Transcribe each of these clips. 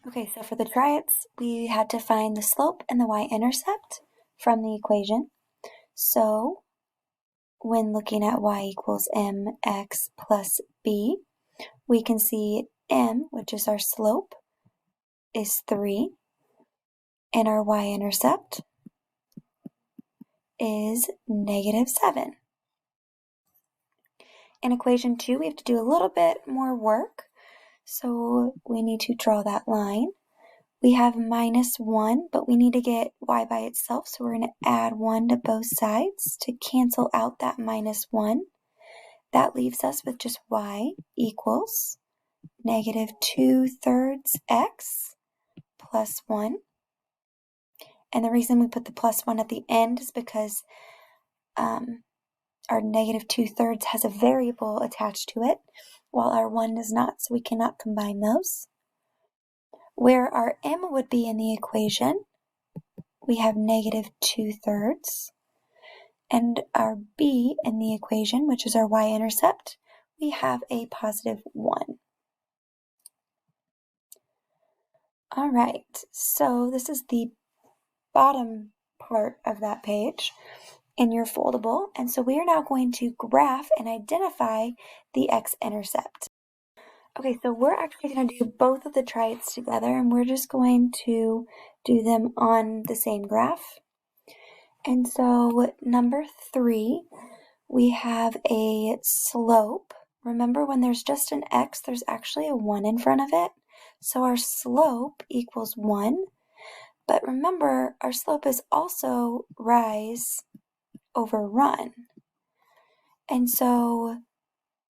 Okay, so for the triads, we had to find the slope and the y-intercept from the equation. So when looking at y equals mx plus b, we can see m, which is our slope, is 3, and our y-intercept is -7. In equation 2, we have to do a little bit more work, so we need to draw that line. We have -1, but we need to get y by itself, so we're going to add 1 to both sides to cancel out that -1. That leaves us with just y equals -2/3 x plus 1. And the reason we put the plus 1 at the end is because our -2/3 has a variable attached to it, while our 1 does not, so we cannot combine those. Where our m would be in the equation, we have -2/3. And our b in the equation, which is our y-intercept, we have a +1. All right, so this is the bottom part of that page in your foldable. And so we are now going to graph and identify the x-intercept. Okay, so we're actually going to do both of the triads together, and we're just going to do them on the same graph. And so number 3, we have a slope. Remember, when there's just an x, there's actually a 1 in front of it. So our slope equals 1. But remember, our slope is also rise over run. And so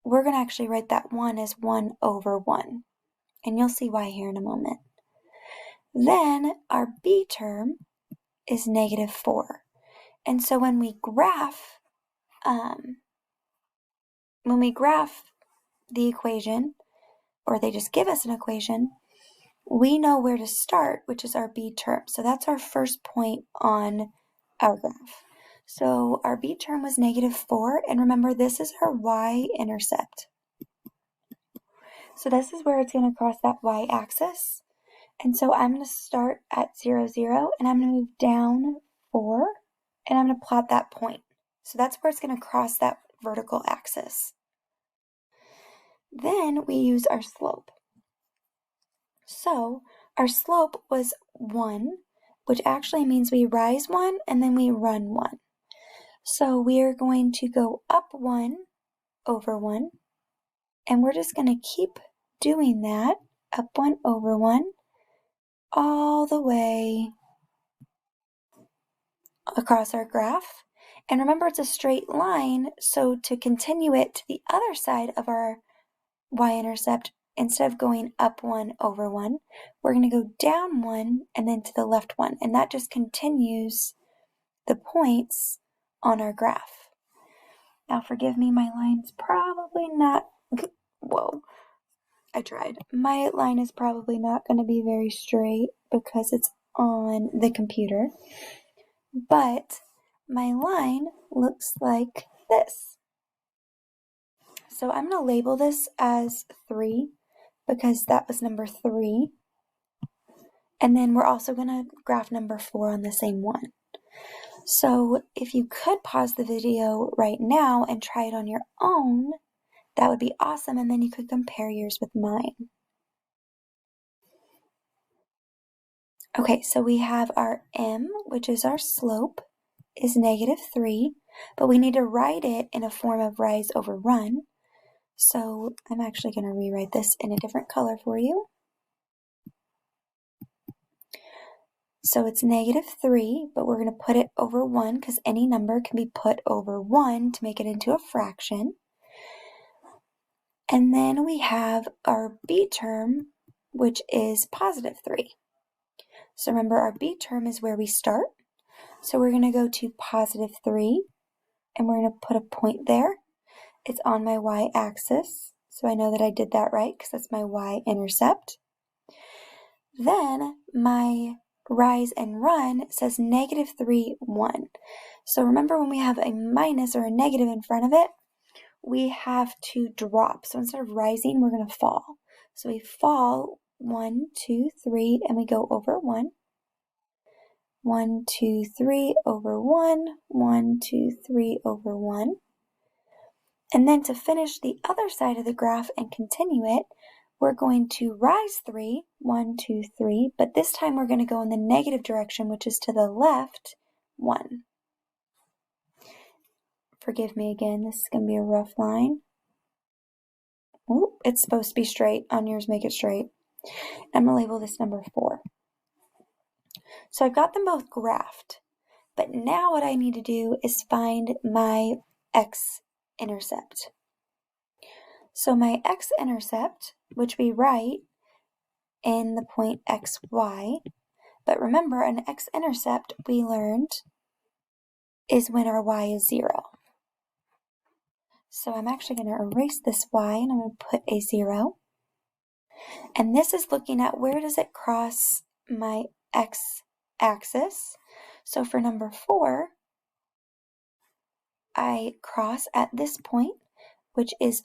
we're going to actually write that 1 as 1 over 1. And you'll see why here in a moment. Then our b term is -4. And so when we graph the equation, or they just give us an equation, we know where to start, which is our b term. So that's our first point on our graph. So our b term was -4, and remember, this is our y-intercept. So this is where it's going to cross that y-axis. And so I'm going to start at 0, 0, and I'm going to move down 4, and I'm going to plot that point. So that's where it's going to cross that vertical axis. Then we use our slope. So our slope was 1, which actually means we rise 1 and then we run 1. So we are going to go up 1 over 1, and we're just going to keep doing that, up 1 over 1, all the way across our graph. And remember, it's a straight line, so to continue it to the other side of our y-intercept, instead of going up 1 over 1, we're going to go down 1 and then to the left 1, and that just continues the points on our graph. Now forgive me, my line's probably not, whoa, I tried. My line is probably not going to be very straight because it's on the computer, but my line looks like this. So I'm going to label this as 3 because that was number 3. And then we're also going to graph number 4 on the same one. So if you could pause the video right now and try it on your own, that would be awesome, and then you could compare yours with mine. Okay, so we have our m, which is our slope, is -3, but we need to write it in a form of rise over run. So I'm actually going to rewrite this in a different color for you. So it's -3, but we're going to put it over 1 because any number can be put over 1 to make it into a fraction. And then we have our b term, which is +3. So remember, our b term is where we start. So we're going to go to +3, and we're going to put a point there. It's on my y-axis, so I know that I did that right because that's my y-intercept. Then my rise and run says -3, 1. So remember, when we have a minus or a negative in front of it, we have to drop. So instead of rising, we're going to fall. So we fall 1, 2, 3, and we go over 1. 1, 2, 3 over 1, 1, 2, 3 over 1. And then to finish the other side of the graph and continue it, we're going to rise 3, 1, 2, 3, but this time we're going to go in the negative direction, which is to the left, 1. Forgive me again, this is going to be a rough line. Ooh, it's supposed to be straight. On yours, make it straight. I'm going to label this number 4. So I've got them both graphed, but now what I need to do is find my x-intercept. So my x-intercept, which we write in the point xy, but remember an x-intercept we learned is when our y is 0. So I'm actually going to erase this y and I'm going to put a 0. And this is looking at where does it cross my x-axis. So for number 4, I cross at this point, which is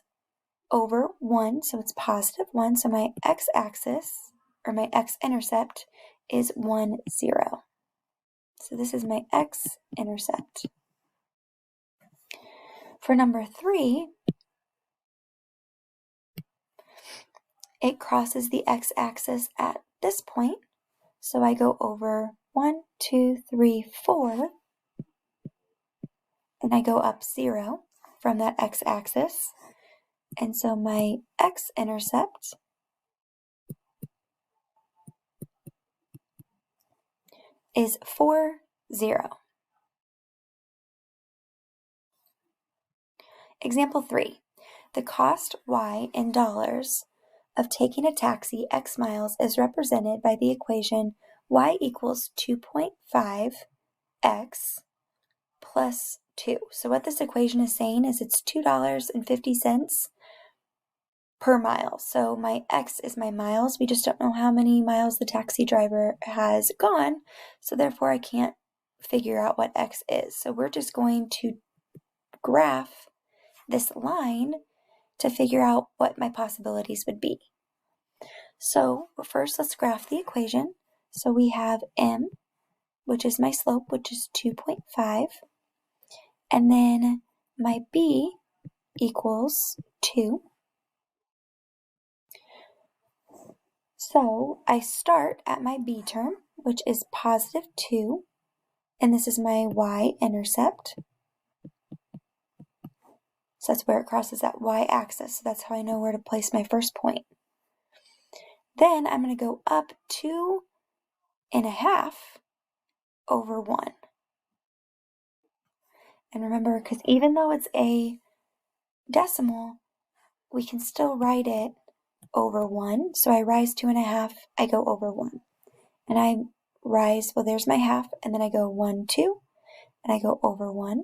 over 1, so it's positive 1. So my x-axis, or my x-intercept, is 1, 0. So this is my x-intercept. For number 3, it crosses the x-axis at this point. So I go over 1, 2, 3, 4, and I go up 0 from that x-axis. And so my x-intercept is 4, 0. Example 3. The cost y in dollars of taking a taxi x miles is represented by the equation y equals 2.5x plus 2. So what this equation is saying is it's $2.50 per mile. So my x is my miles. We just don't know how many miles the taxi driver has gone, so therefore I can't figure out what x is. So we're just going to graph this line to figure out what my possibilities would be. So first let's graph the equation. So we have m, which is my slope, which is 2.5, and then my b equals 2. So I start at my b term, which is positive 2, and this is my y-intercept. So that's where it crosses that y-axis. So that's how I know where to place my first point. Then I'm going to go up 2.5 over 1. And remember, because even though it's a decimal, we can still write it over 1. So I rise 2.5, I go over 1. And I rise, well, there's my half, and then I go 1, 2, and I go over 1.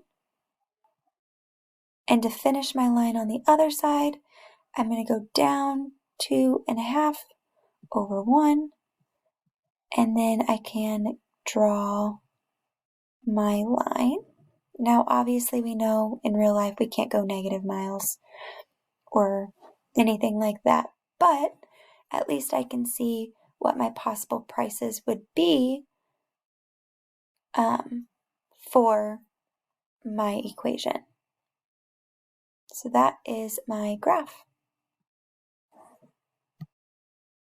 And to finish my line on the other side, I'm going to go down 2.5 over 1, and then I can draw my line. Now, obviously, we know in real life we can't go negative miles or anything like that, but at least I can see what my possible prices would be for my equation. So that is my graph.